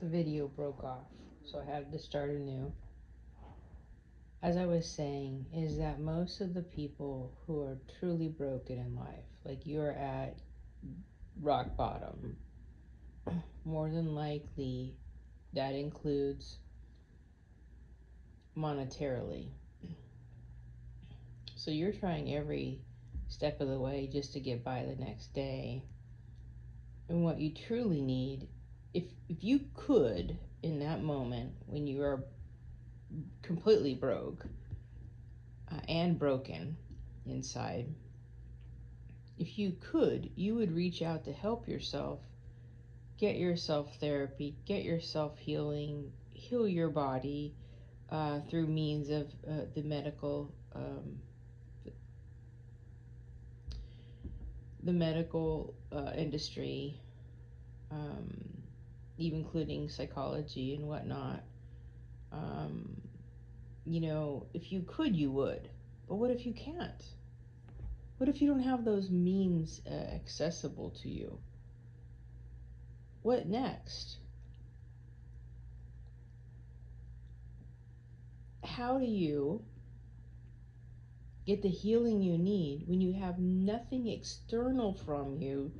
the video broke off, so I had to start anew. As I was saying, is that most of the people who are truly broken in life, like you're at rock bottom, more than likely that includes monetarily. So you're trying every step of the way just to get by the next day. And what you truly need, if you could, in that moment when you are completely broke and broken inside, if you could, you would reach out to help yourself, get yourself therapy, get yourself healing, heal your body through means of the medical industry, um, even including psychology and whatnot. Um, if you could, you would. But what if you can't? What if you don't have those means accessible to you? What next? How do you get the healing you need when you have nothing external from you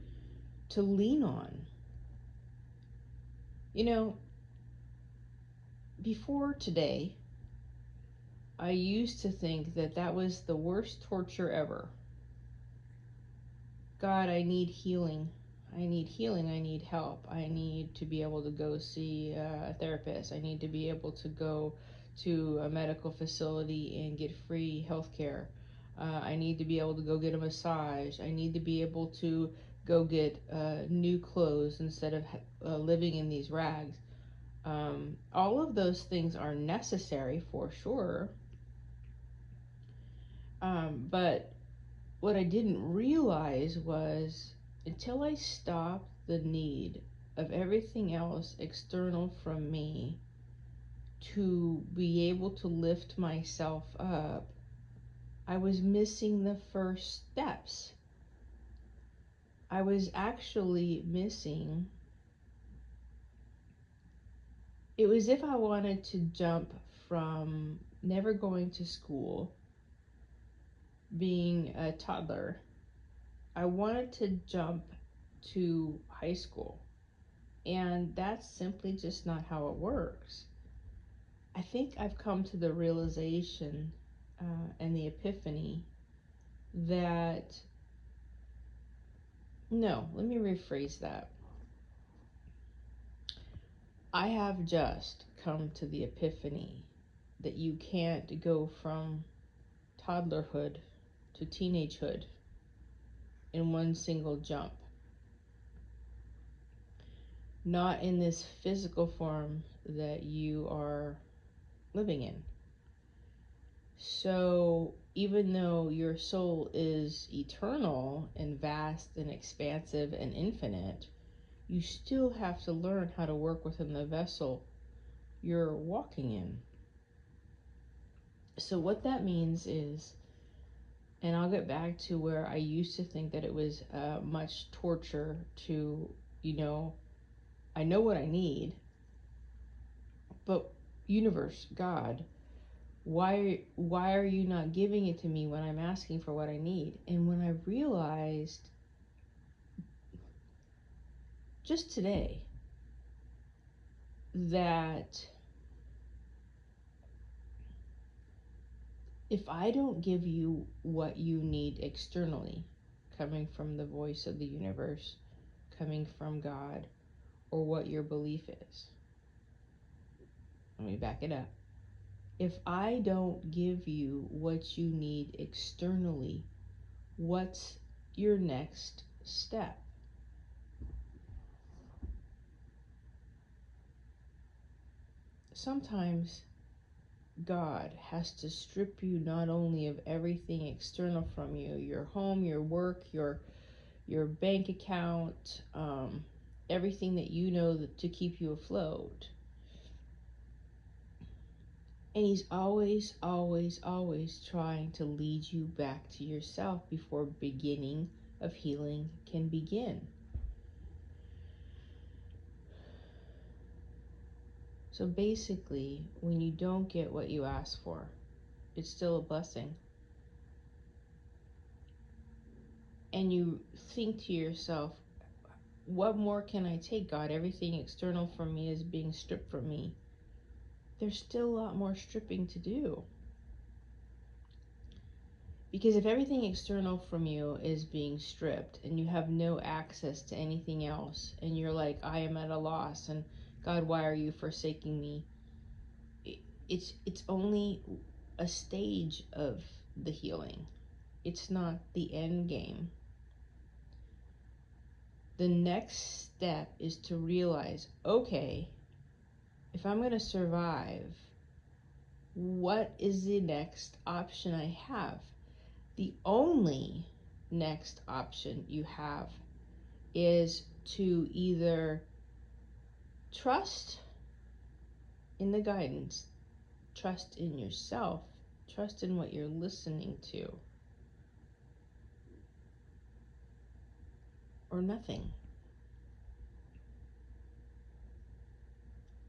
to lean on? Before today, I used to think that that was the worst torture ever. God, I need healing. I need healing. I need help. I need to be able to go see a therapist. I need to be able to go to a medical facility and get free health care. I need to be able to go get a massage. I need to be able to go get new clothes instead of living in these rags. All of those things are necessary for sure. But what I didn't realize was until I stopped the need of everything else external from me to be able to lift myself up, I was missing the first steps. I was actually missing. It was if I wanted to jump from never going to school, being a toddler, I wanted to jump to high school. And that's simply just not how it works. I think I've come to the realization and the epiphany that, no, let me rephrase that. I have just come to the epiphany that you can't go from toddlerhood to teenagehood in one single jump. Not in this physical form that you are living in. So even though your soul is eternal and vast and expansive and infinite, you still have to learn how to work within the vessel you're walking in. So what that means is, and I'll get back to where I used to think that it was much torture to, I know what I need, but universe, God, why are you not giving it to me when I'm asking for what I need? And when I realized just today that if I don't give you what you need externally, coming from the voice of the universe, coming from God, or what your belief is, let me back it up. If I don't give you what you need externally, what's your next step? Sometimes God has to strip you not only of everything external from you, your home, your work, your bank account, everything that you know to keep you afloat. And he's always, always, always trying to lead you back to yourself before beginning of healing can begin. So basically, when you don't get what you ask for, it's still a blessing. And you think to yourself, what more can I take, God? Everything external from me is being stripped from me. There's still a lot more stripping to do. Because if everything external from you is being stripped and you have no access to anything else, and you're like, I am at a loss, and God, why are you forsaking me? It's only a stage of the healing. It's not the end game. The next step is to realize, okay, if I'm going to survive, what is the next option I have? The only next option you have is to either trust in the guidance, trust in yourself, trust in what you're listening to, or nothing.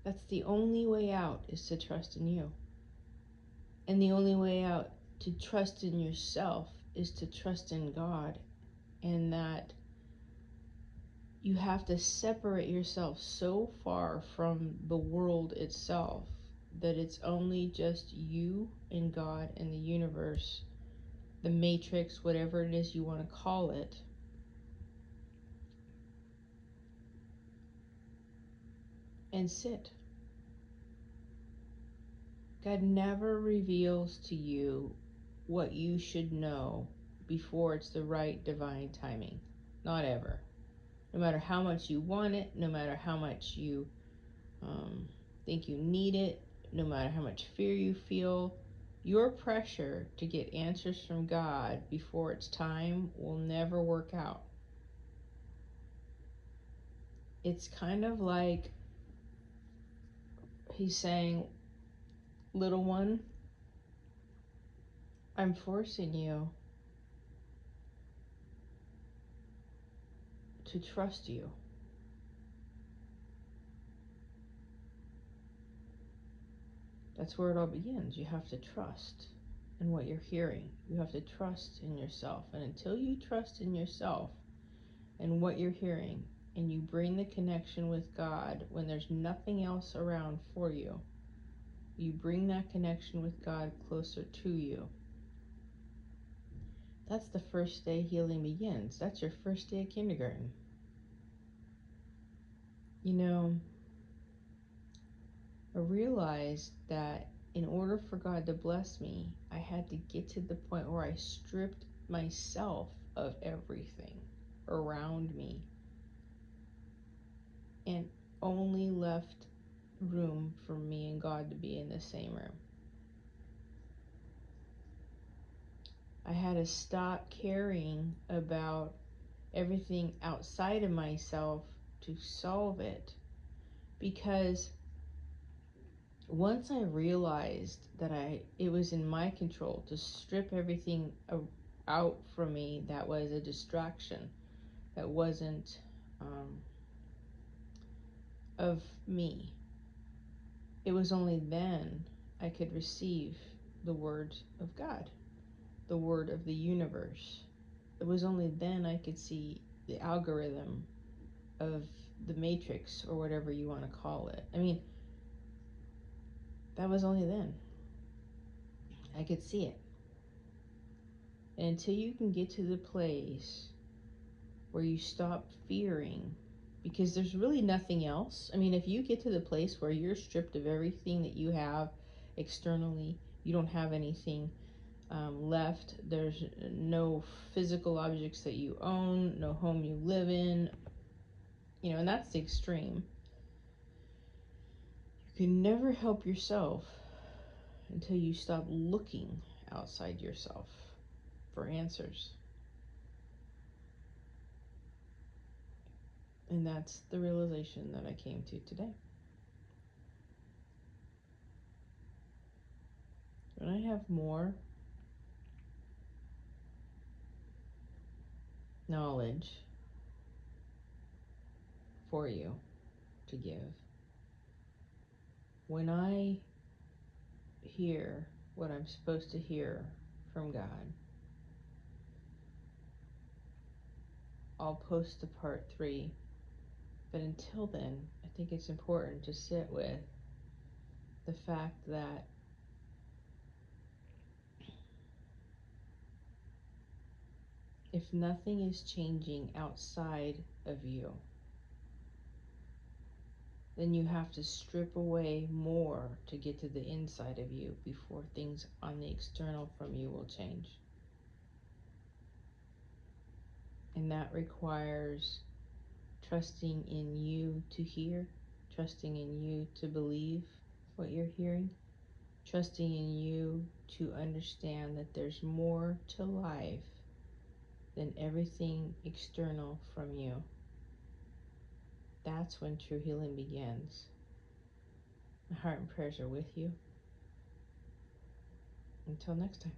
That's the only way out, is to trust in you. And the only way out to trust in yourself is to trust in God, and that you have to separate yourself so far from the world itself that it's only just you and God and the universe, the matrix, whatever it is you want to call it. And sit. God never reveals to you what you should know before it's the right divine timing. Not ever. No matter how much you want it, no matter how much you think you need it, no matter how much fear you feel, your pressure to get answers from God before it's time will never work out. It's kind of like he's saying, little one, I'm forcing you to trust you. That's where it all begins. You have to trust in what you're hearing. You have to trust in yourself. And until you trust in yourself and what you're hearing, and you bring the connection with God when there's nothing else around for you, you bring that connection with God closer to you. That's the first day healing begins. That's your first day of kindergarten. You know, I realized that in order for God to bless me, I had to get to the point where I stripped myself of everything around me and only left room for me and God to be in the same room. I had to stop caring about everything outside of myself to solve it, because once I realized that it was in my control to strip everything out from me that was a distraction, that wasn't of me, it was only then I could receive the word of God, the word of the universe. It was only then I could see the algorithm of the matrix, or whatever you want to call it. I mean, that was only then I could see it. And until you can get to the place where you stop fearing, because there's really nothing else. I mean, if you get to the place where you're stripped of everything that you have externally, you don't have anything left, there's no physical objects that you own, no home you live in, and that's the extreme. You can never help yourself until you stop looking outside yourself for answers. And that's the realization that I came to today. When I have more knowledge for you to give, when I hear what I'm supposed to hear from God, I'll post the part 3. But until then, I think it's important to sit with the fact that if nothing is changing outside of you, then you have to strip away more to get to the inside of you before things on the external from you will change. And that requires trusting in you to hear, trusting in you to believe what you're hearing, trusting in you to understand that there's more to life than everything external from you. That's when true healing begins. My heart and prayers are with you. Until next time.